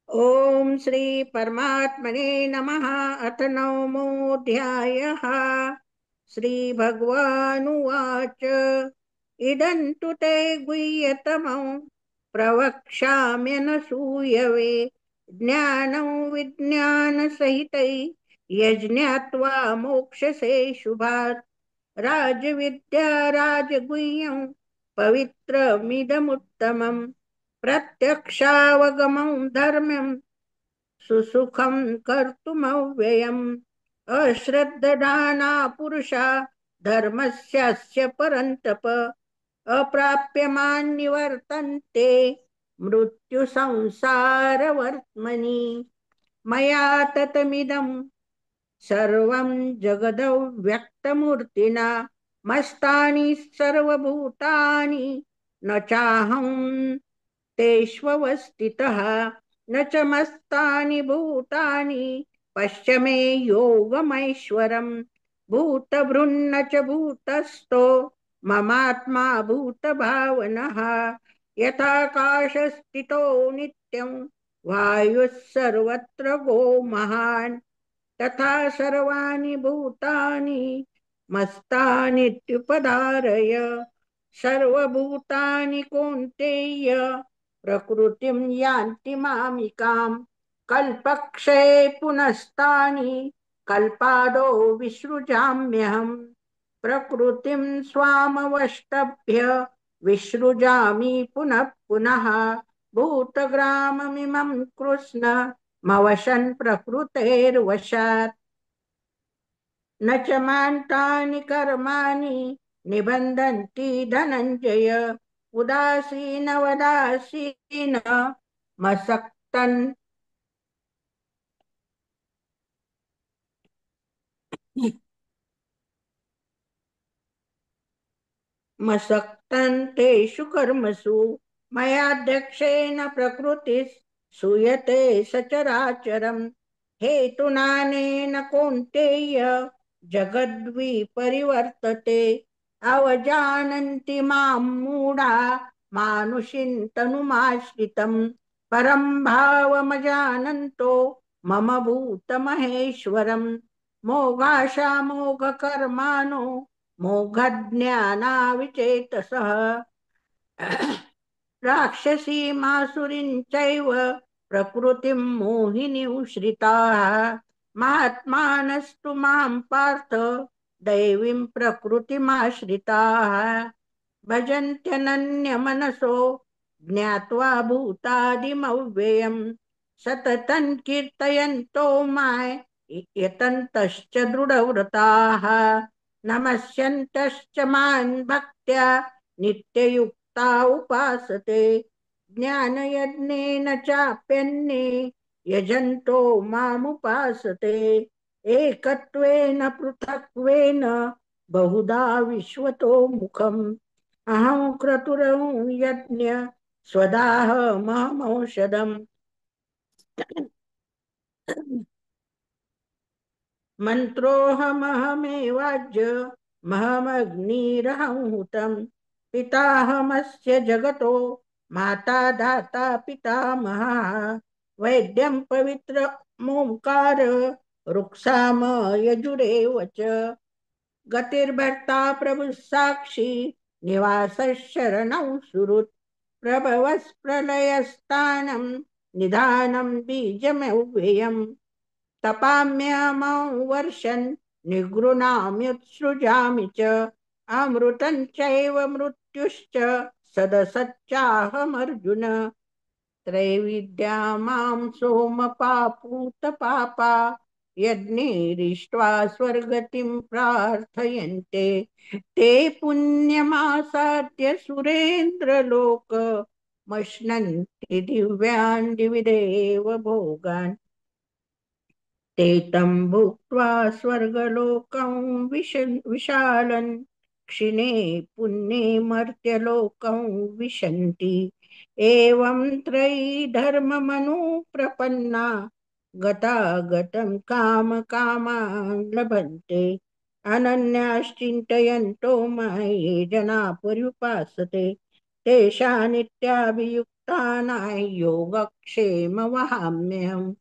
ओम श्री परमात्मने नमः। अथ नवमोऽध्यायः। श्रीभगवानुवाच इदं तु ते गुह्यतमं प्रवक्ष्याम्यनसूयवे ज्ञानं विज्ञानसहितै यज्ञात्वा मोक्षसे शुभात् राजविद्या राजगुह्यं पवित्रमिदमुत्तमम् प्रत्यक्षावगमं धर्म्यं सुसुखं कर्तुमव्ययम् अश्रद्धदाना पुरुषा धर्मस्यास्य परन्तप अप्राप्यमान्निवर्तन्ते मृत्युसंसारवर्त्मनि मया ततमिदं सर्वं जगदव्यक्तमूर्तिना मस्तानि सर्वभूतानि न चाहं तेष्वस्थितः न च मस्तानि भूतानि पश्य मे योगमैश्वरम् भूतभृन्न च भूतस्थो ममात्मा भूतभावनः यथाकाशस्थितो नित्यं वायुः सर्वत्र गो महान् तथा सर्वाणि भूतानि मस्तानित्युपधारय सर्वभूतानि कौन्तेय प्रकृतिं यान्ति मामिकाम् कल्पक्षये पुनस्तानि कल्पादो विसृजाम्यहम् प्रकृतिं स्वामवष्टभ्य विसृजामि पुनः पुनः भूतग्राममिमं कृष्ण मवशन् प्रकृतेर्वशात् न च मान्तानि कर्माणि निबन्धन्ति धनञ्जय उदासीनवदासीन मसक्तन् मसक्तन्तेषु कर्मसु मयाध्यक्षेण प्रकृतिः सूयते सचराचरम् हेतुनानेन कौन्तेय जगद्विपरिवर्तते अवजानन्ति मां मूढा मानुषीं तनुमाश्रितं परं भावमजानन्तो मम भूतमहेश्वरम् मोघाशामोघकर्माणो मोघज्ञानाविचेतसः राक्षसीमासुरीं चैव प्रकृतिं मोहिनीं श्रिताः महात्मानस्तु मां पार्थ दैवीं प्रकृतिमाश्रिताः भजन्त्यनन्यमनसो ज्ञात्वा भूतादिमव्ययम् सततं कीर्तयन्तो मां यतन्तश्च दृढव्रताः नमस्यन्तश्च मां भक्त्या नित्ययुक्ता उपासते ज्ञानयज्ञेन चाप्यन्ये यजन्तो मामुपासते एकत्वेन पृथक्त्वेन बहुधा विश्वतो मुखम् अहं क्रतुरं यज्ञ स्वदाहमहमौषधम् मन्त्रोऽहमहमेवाज्य महमग्निरहं हुतं पिताहमस्य जगतो माता धाता पितामहः वैद्यं पवित्रमोङ्कार रुक्साम यजुरेव च गतिर्भर्ता प्रभुः साक्षी निवासः शरणं सुहृत् प्रभवस्प्रलयस्थानं निधानं बीजमव्ययम् तपाम्यहमं वर्षन् निगृह्णाम्युत्सृजामि च अमृतं चैव मृत्युश्च सदसच्चाहमर्जुन त्रैविद्या मां सोमपापूतपापा यज्ञैरिष्ट्वा स्वर्गतिं प्रार्थयन्ते ते पुण्यमासाद्य सुरेन्द्रलोक मश्नन्ति दिव्यान् दिवि देव भोगान् ते तं भुक्त्वा स्वर्गलोकं विशालन् क्षिणे पुण्ये मर्त्यलोकं विशन्ति एवं त्रयी धर्ममनुप्रपन्ना गतागतं कामकामान् लभन्ते अनन्याश्चिन्तयन्तो मयि जना पर्युपासते तेषा नित्याभियुक्तानां योगक्षेम वहाम्यहम्।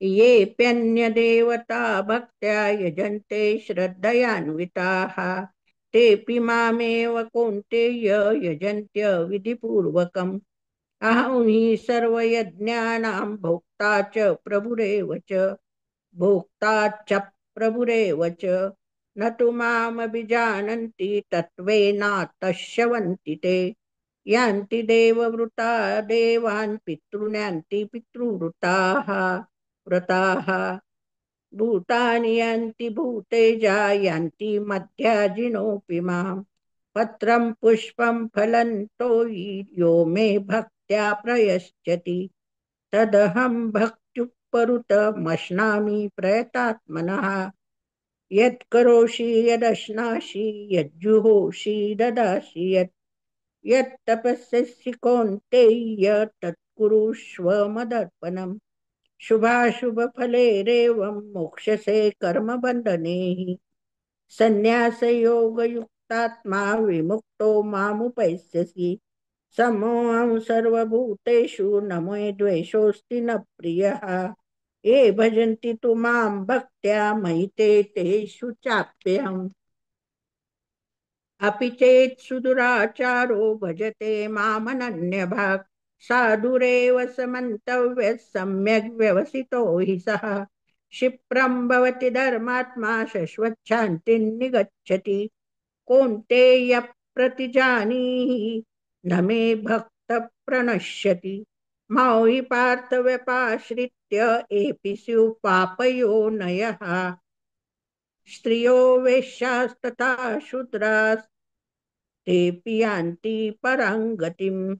येऽप्यन्यदेवता भक्त्या यजन्ते श्रद्धयान्विताः तेऽपि मामेव कौन्तेय यजन्त्य विधिपूर्वकम्। अहं हि सर्वयज्ञानां भोक्ता च प्रभुरेव च भोक्ता च प्रभुरेव च। न तु मामभिजानन्ति तत्त्वेनातश्यवन्ति ते। यान्ति देववृता देवान् पितॄन् यान्ति पितृवृताः व्रताः। भूतानि यान्ति भूतेजा यान्ति मध्याजिनोऽपि माम्। पत्रं पुष्पं फलं तोयि यो मे भक्त्या प्रयश्चति तदहं भक्त्युपरुतमश्नामि प्रयतात्मनः। यत्करोषि यदश्नासि यज्जुहोषि ददासि यत्तपस्यसि कौन्तेय तत्कुरुष्व मदर्पणम्। शुभाशुभफलैरेवं मोक्ष्यसे कर्मबन्धने हि। संन्यासयोगयुक्तात्मा विमुक्तो मामुपैस्यसि। समोऽहं सर्वभूतेषु न मे द्वेषोऽस्ति न प्रियः। ये भजन्ति तु मां भक्त्या मयि ते तेषु चाप्यहम्। अपि चेत् सुदुराचारो भजते मामनन्यभाक् साधुरेव समन्तव्यः सम्यग् व्यवसितो हि सः। क्षिप्रं भवति धर्मात्मा शश्वच्छान्तिं निगच्छति कौन्तेय प्रतिजानीहि न मे भक्तः प्रणश्यति। मौहि पार्थ व्यपाश्रित्य एपि स्युः पापयोनयः स्त्रियो वेश्यास्तथा शूद्रास् तेऽपि यान्ति परां गतिम्।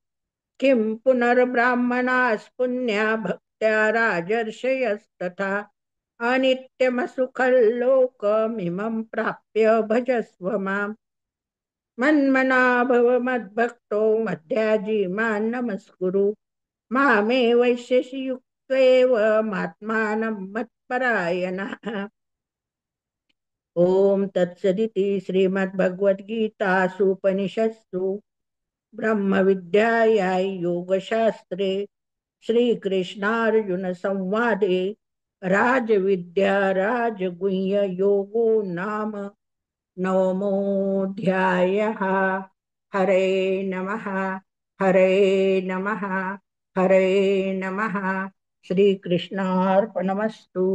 किं पुनर्ब्राह्मणास् पुण्या भक्त्या राजर्षयस्तथा अनित्यमसुखल्लोकमिमं प्राप्य भजस्व माम्। मन्मना भव मद्भक्तो मध्याजी मां नमस्कुरु मामे वैश्यसि युक्तेव मात्मानं मत्परायणः। ॐ तत्सदिति श्रीमद्भगवद्गीतासूपनिषत्सु ब्रह्मविद्यायां योगशास्त्रे श्रीकृष्णार्जुनसंवादे राजविद्या राजगुह्ययोगो नाम नवमोऽध्यायः। हरे नमः हरे नमः हरे नमः। श्रीकृष्णार्पणमस्तु।